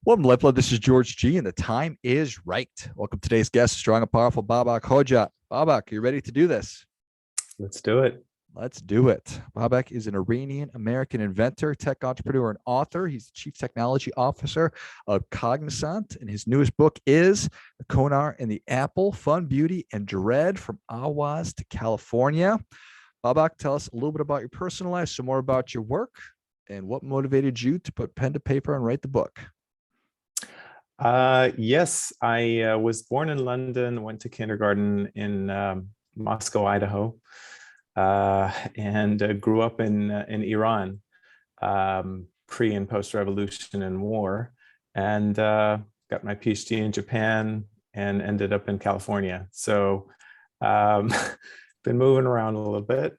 Welcome to LifeBlood. This is George G, and the time is right. Welcome to today's guest, strong and powerful Babak Hodjat. Babak, are you ready to do this? Let's do it. Let's do it. Babak is an Iranian-American inventor, tech entrepreneur, and author. He's the Chief Technology Officer of Cognizant, and his newest book is The Konar and the Apple, Fun, Beauty, and Dread from Awhwaz to California. Babak, tell us a little bit about your personal life, some more about your work, and what motivated you to put pen to paper and write the book. Yes, I was born in London, went to kindergarten in Moscow, Idaho, and grew up in Iran, pre and post revolution and war, and got my PhD in Japan and ended up in California. So been moving around a little bit.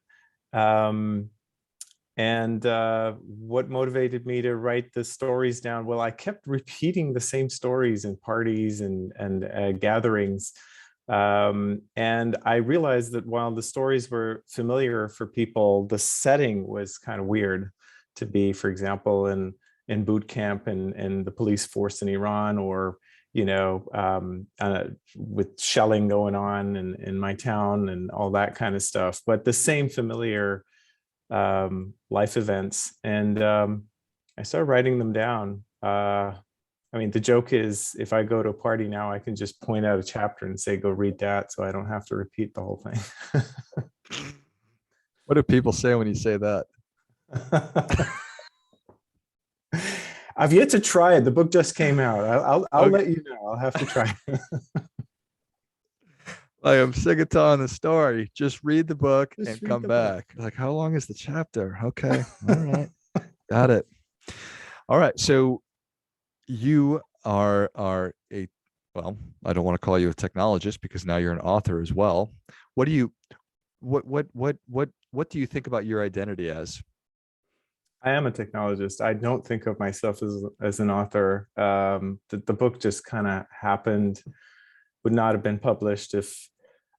And what motivated me to write the stories down? Well, I kept repeating the same stories in parties and gatherings. And I realized that while the stories were familiar for people, the setting was kind of weird to be, for example, in boot camp and the police force in Iran, or, with shelling going on in my town and all that kind of stuff. But the same familiar life events, and I started writing them down. The joke is, if I go to a party now, I can just point out a chapter and say, go read that, so I don't have to repeat the whole thing. What do people say when you say that? I've yet to try it. The book just came out. I'll Okay. let you know. I'll have to try it. Like, I'm sick of telling the story. Just read the book Just and read come the book. back. Like, how long is the chapter? Okay. All right. Got it. All right. So you are a, well, I don't want to call you a technologist because now you're an author as well. What do you what do you think about your identity as? I am a technologist. I don't think of myself as an author. The book just kind of happened, would not have been published if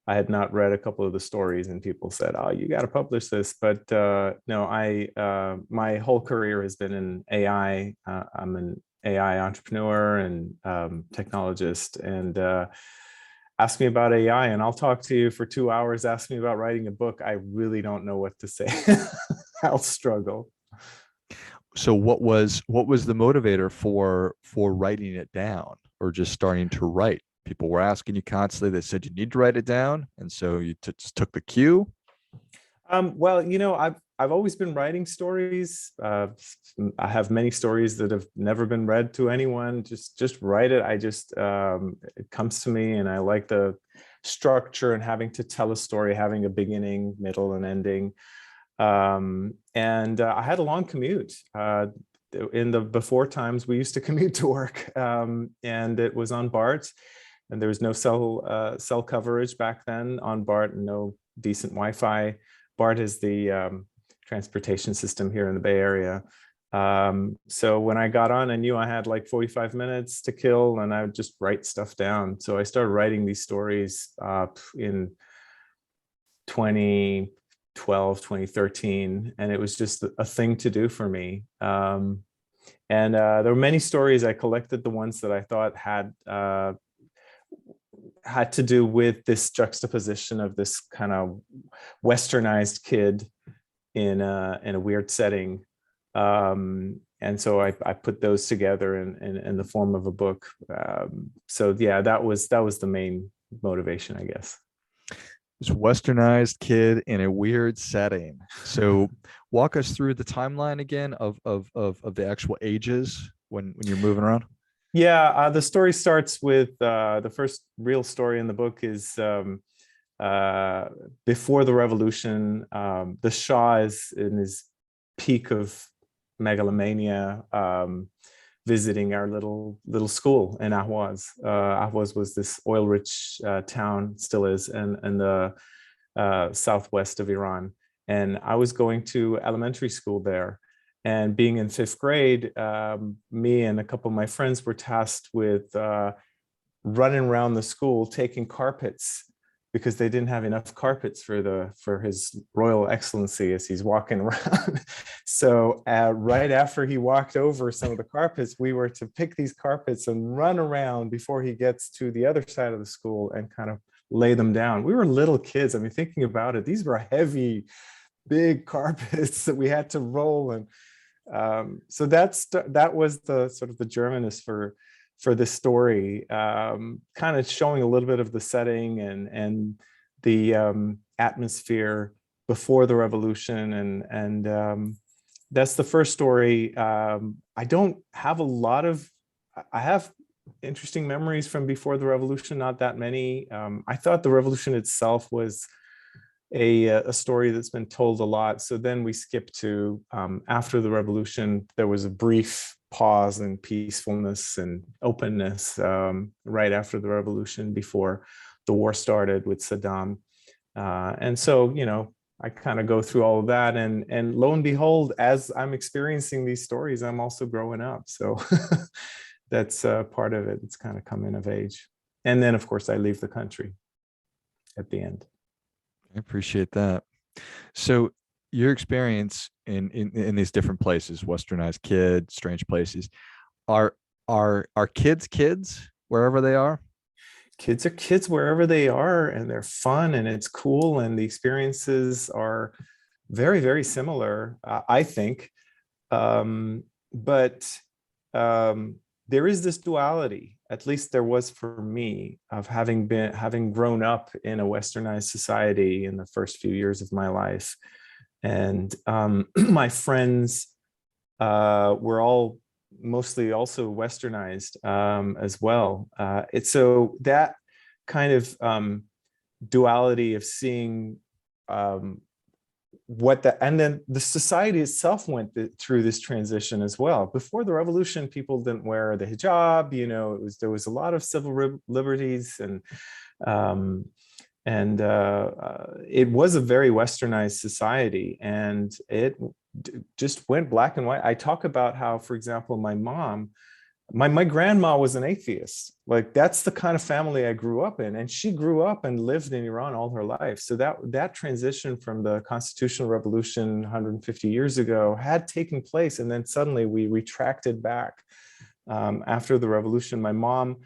I had not read a couple of the stories and people said, "Oh, you got to publish this." But no, my whole career has been in AI. I'm an AI entrepreneur and technologist, and ask me about AI, and I'll talk to you for 2 hours. Ask me about writing a book. I really don't know what to say. I'll struggle. So what was the motivator for writing it down or just starting to write? People were asking you constantly. They said you need to write it down, and so you just took the cue. Well, I've always been writing stories. I have many stories that have never been read to anyone. Just write it. It comes to me, and I like the structure and having to tell a story, having a beginning, middle, and ending. And I had a long commute. In the before times, we used to commute to work, and it was on BART, and there was no cell coverage back then on BART, and no decent Wi-Fi. BART is the transportation system here in the Bay Area. So when I got on, I knew I had like 45 minutes to kill, and I would just write stuff down. So I started writing these stories in 2012, 2013, and it was just a thing to do for me. And there were many stories. I collected the ones that I thought had to do with this juxtaposition of this kind of Westernized kid in a weird setting. And so I put those together in the form of a book. So yeah, that was the main motivation, I guess. This Westernized kid in a weird setting. So walk us through the timeline again of the actual ages when you're moving around. Yeah, the story starts with the first real story in the book is before the revolution. The Shah is in his peak of megalomania, visiting our little school in Ahwaz. Ahwaz was this oil-rich town, still is, in the southwest of Iran. And I was going to elementary school there. And being in fifth grade, me and a couple of my friends were tasked with running around the school, taking carpets because they didn't have enough carpets for his Royal Excellency as he's walking around. So right after he walked over some of the carpets, we were to pick these carpets and run around before he gets to the other side of the school and kind of lay them down. We were little kids. I mean, thinking about it, these were heavy, big carpets that we had to roll. And so that was the sort of the germinus for this story, kind of showing a little bit of the setting and the atmosphere before the revolution. And that's the first story. I don't have a lot of, I have interesting memories from before the revolution, not that many. I thought the revolution itself was a story that's been told a lot. So then we skip to after the revolution, there was a brief pause and peacefulness and openness right after the revolution, before the war started with Saddam. And so, you know, I kind of go through all of that, and lo and behold, as I'm experiencing these stories, I'm also growing up. So that's part of it. It's kind of coming of age. And then, of course, I leave the country at the end. I appreciate that. So your experience in these different places, Westernized kids, strange places, are kids wherever they are? Kids are kids wherever they are, and they're fun and it's cool, and the experiences are very, very similar, I think. But there is this duality, at least there was for me, of having grown up in a Westernized society in the first few years of my life. And my friends were all mostly also Westernized as well. So that kind of duality of seeing and then the society itself went through this transition as well. Before the revolution, people didn't wear the hijab, you know, there was a lot of civil liberties, and it was a very Westernized society, and it just went black and white. I talk about how, for example, my grandma was an atheist. Like, that's the kind of family I grew up in, and she grew up and lived in Iran all her life. So that transition from the constitutional revolution 150 years ago had taken place, and then suddenly we retracted back after the revolution. My mom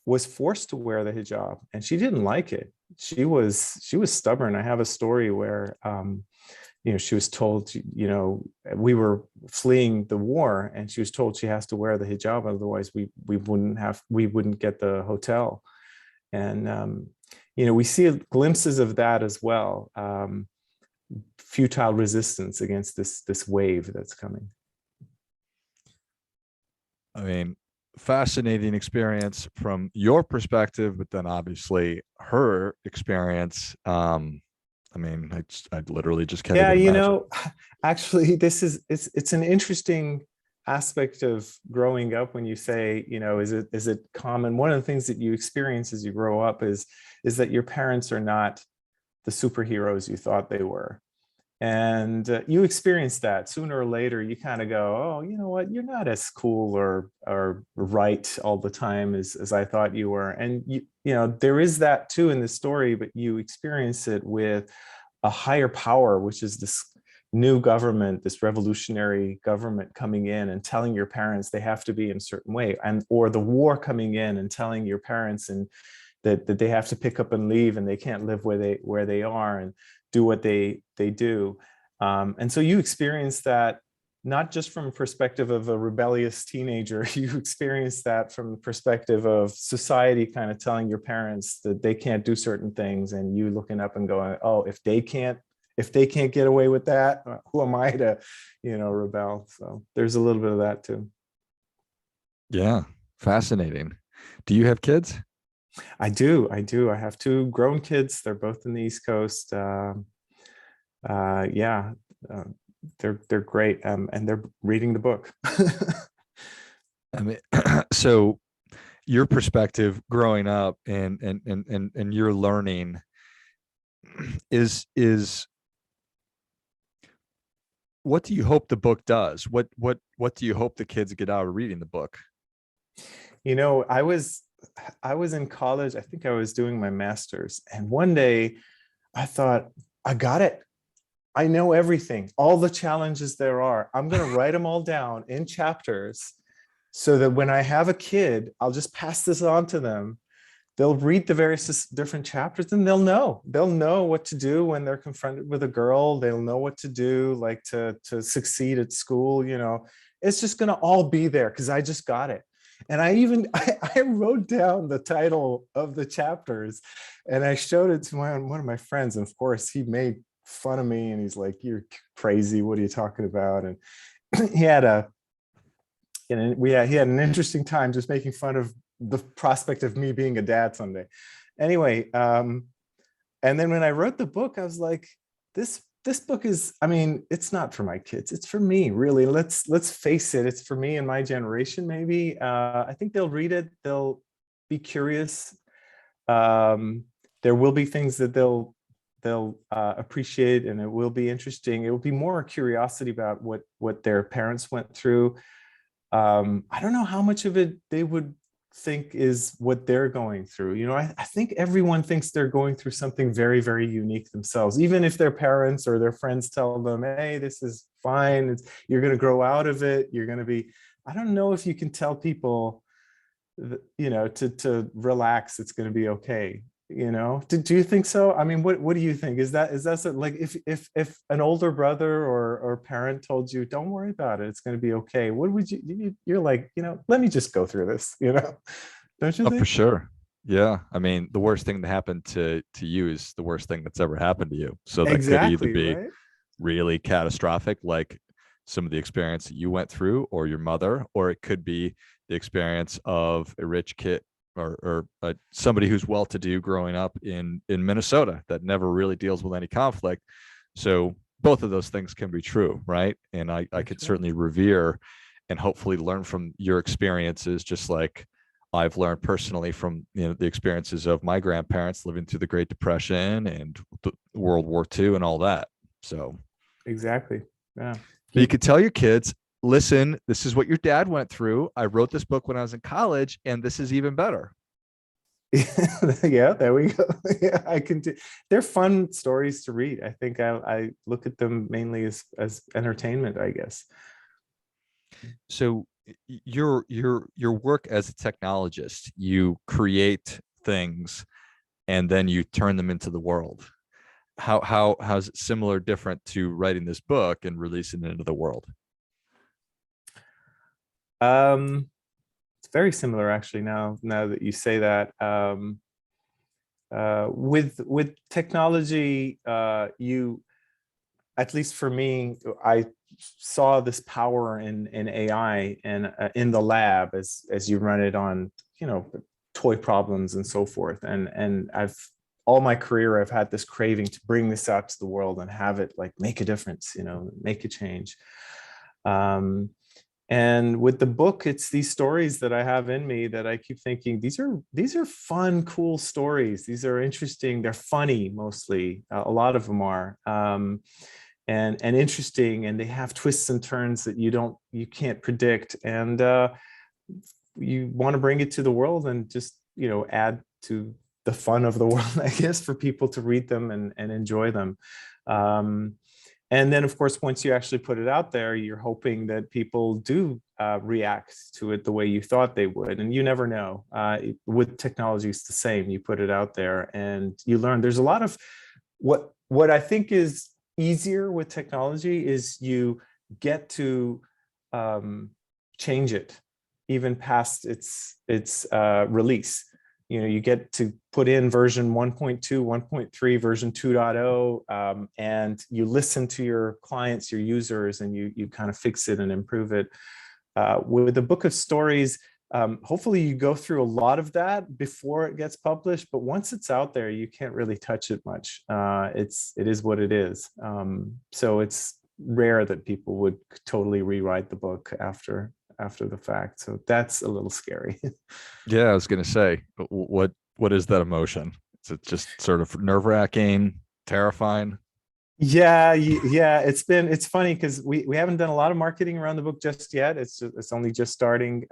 was forced to wear the hijab, and she didn't like it. She was stubborn. I have a story where you know, she was told, you know, we were fleeing the war, and she was told she has to wear the hijab, otherwise we wouldn't get the hotel. And you know, we see glimpses of that as well. Futile resistance against this wave that's coming. I mean, fascinating experience from your perspective, but then obviously her experience. I mean, I literally just can't even you imagine. know, actually, it's an interesting aspect of growing up when you say, you know, is it common? One of the things that you experience as you grow up is that your parents are not the superheroes you thought they were. And you experience that sooner or later. You kind of go, oh, you know what, you're not as cool or right all the time as I thought you were. And you know, there is that too in the story, but you experience it with a higher power, which is this new government, this revolutionary government coming in and telling your parents they have to be in a certain way, or the war coming in and telling your parents and that they have to pick up and leave, and they can't live where they are and do what they do. And so you experience that not just from a perspective of a rebellious teenager, you experience that from the perspective of society kind of telling your parents that they can't do certain things, and you looking up and going, oh, if they can't get away with that, who am I to, you know, rebel? So there's a little bit of that too. Yeah, fascinating. Do you have kids? I do. I have two grown kids. They're both in the East Coast. Yeah, they're great, and they're reading the book. I mean, so your perspective growing up and your learning is what do you hope the book does? What do you hope the kids get out of reading the book? You know, I was I was in college. I think I was doing my master's. And one day I thought, I got it. I know everything, all the challenges there are. I'm going to write them all down in chapters so that when I have a kid, I'll just pass this on to them. They'll read the various different chapters and they'll know what to do when they're confronted with a girl. They'll know what to do, like to succeed at school. It's just going to all be there because I just got it. And I wrote down the title of the chapters and I showed it to one of my friends. And of course he made fun of me and he's like, "You're crazy. What are you talking about?" And he had an interesting time just making fun of the prospect of me being a dad someday. Anyway, and then when I wrote the book, I was like, this book is, I mean, it's not for my kids, it's for me, really. Let's face it, it's for me and my generation. Maybe I think they'll read it, they'll be curious. There will be things that they'll appreciate, and it will be interesting. It will be more curiosity about what their parents went through. I don't know how much of it they would think is what they're going through. I think everyone thinks they're going through something very, very unique themselves, even if their parents or their friends tell them, "Hey, this is fine. You're going to grow out of it. You're going to be," I don't know if you can tell people, to relax. It's going to be okay. Do you think so? I mean, what do you think? Is that like if an older brother or parent told you, "Don't worry about it, it's going to be okay," what would you're like, let me just go through this, don't you Oh, think? for sure. Yeah. I mean, the worst thing that happened to you is the worst thing that's ever happened to you. So that could either Exactly, be right? really catastrophic, like some of the experience that you went through or your mother, or it could be the experience of a rich kid or somebody who's well-to-do growing up in Minnesota that never really deals with any conflict. So both of those things can be true, right? And I That's could right. certainly revere and hopefully learn from your experiences, just like I've learned personally from the experiences of my grandparents living through the Great Depression and World War II and all that. So Exactly. Yeah. but you could tell your kids, listen, this is what your dad went through. I wrote this book when I was in college, and this is even better. Yeah, there we go. Yeah, I can do. They're fun stories to read. I think I look at them mainly as entertainment, I guess. So your work as a technologist, you create things and then you turn them into the world. How's it similar, different to writing this book and releasing it into the world? It's very similar, actually. Now that you say that, with technology, you, at least for me, I saw this power in AI and in the lab as you run it on, toy problems and so forth. And I've all my career, I've had this craving to bring this out to the world and have it like make a difference, make a change. And with the book, it's these stories that I have in me that I keep thinking, these are fun, cool stories. These are interesting. They're funny, mostly. A lot of them are. And interesting, and they have twists and turns that you can't predict, and you want to bring it to the world and just add to the fun of the world, I guess, for people to read them and enjoy them. And then, of course, once you actually put it out there, you're hoping that people do react to it the way you thought they would. And you never know. With technology, it's the same. You put it out there and you learn. There's a lot of what I think is easier with technology is you get to change it even past its release. You get to put in version 1.2, 1.3, version 2.0, and you listen to your clients, your users, and you kind of fix it and improve it. With a book of stories, hopefully you go through a lot of that before it gets published, but once it's out there, you can't really touch it much. It is what it is. So it's rare that people would totally rewrite the book after the fact. So that's a little scary. Yeah, I was gonna say, what is that emotion? Is it just sort of nerve-wracking, terrifying? Yeah, it's funny because we haven't done a lot of marketing around the book just yet. It's only just starting.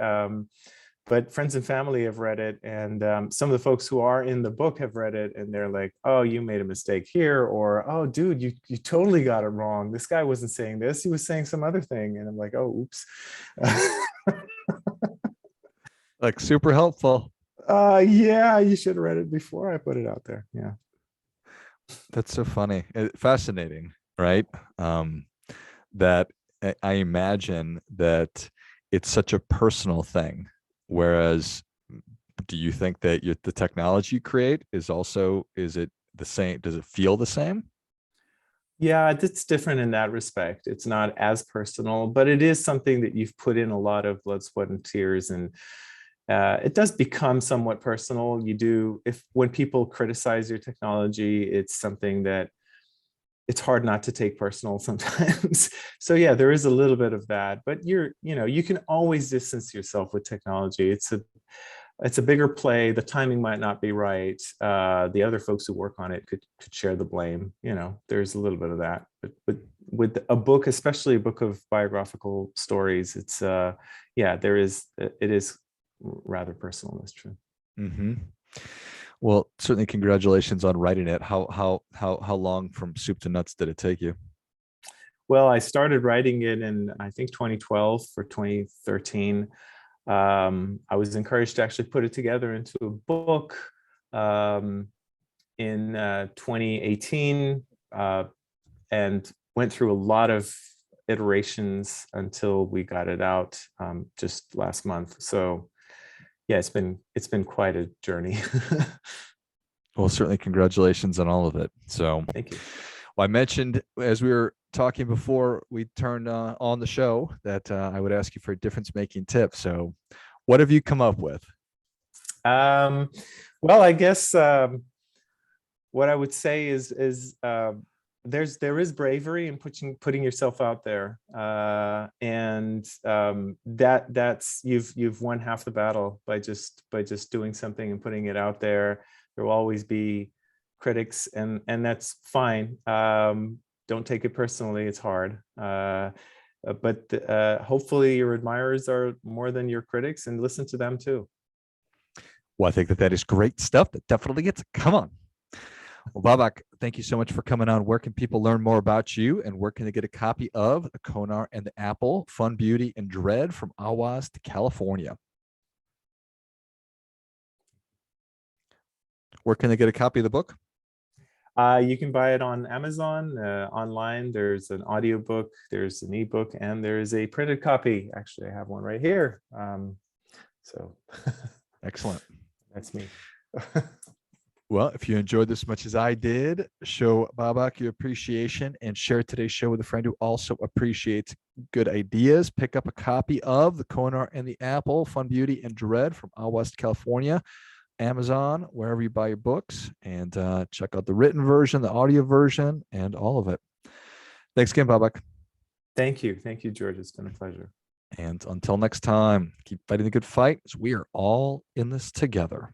but friends and family have read it, and some of the folks who are in the book have read it, and they're like, "Oh, you made a mistake here," or "Oh, dude, you totally got it wrong. This guy wasn't saying this; he was saying some other thing." And I'm like, "Oh, oops." Like super helpful. Yeah, you should have read it before I put it out there. Yeah. That's so funny. Fascinating, right? That I imagine that it's such a personal thing. Whereas, do you think that the technology you create is it the same? Does it feel the same? Yeah, it's different in that respect. It's not as personal, but it is something that you've put in a lot of blood, sweat, and tears, and it does become somewhat personal. You do, if when people criticize your technology, it's something that it's hard not to take personal sometimes. So yeah, there is a little bit of that, but you can always distance yourself with technology. It's a bigger play. The timing might not be right. The other folks who work on it could share the blame. There's a little bit of that. But with a book, especially a book of biographical stories, it's yeah, it is rather personal. That's true. Mm-hmm. Well, certainly congratulations on writing it. How long from soup to nuts did it take you? Well, I started writing it in, I think, 2012 for 2013. I was encouraged to actually put it together into a book in 2018, and went through a lot of iterations until we got it out just last month. So yeah, it's been quite a journey. Well, certainly congratulations on all of it. So, Thank you. well, I mentioned as we were talking before we turned on the show that I would ask you for a difference-making tip. So, what have you come up with? Um, well, I guess what I would say is there is bravery in putting yourself out there, and that's you've won half the battle by just doing something and putting it out there. There will always be critics, and that's fine. Don't take it personally. It's hard. But hopefully your admirers are more than your critics, and listen to them too. Well, I think that is great stuff. That definitely gets. Come on. Well, Babak, thank you so much for coming on. Where can people learn more about you, and where can they get a copy of The Konar and the Apple, Fun, Beauty, and Dread from Awhwaz to California? Where can they get a copy of the book? You can buy it on Amazon, online. There's an audiobook, there's an ebook, and there's a printed copy. Actually, I have one right here. So Excellent. that's me. Well, if you enjoyed this as much as I did, show Babak your appreciation and share today's show with a friend who also appreciates good ideas. Pick up a copy of The Konar and the Apple, Fun, Beauty, and Dread from West California, Amazon, wherever you buy your books, and check out the written version, the audio version, and all of it. Thanks again, Babak. Thank you. Thank you, George. It's been a pleasure. And until next time, keep fighting the good fight, as we are all in this together.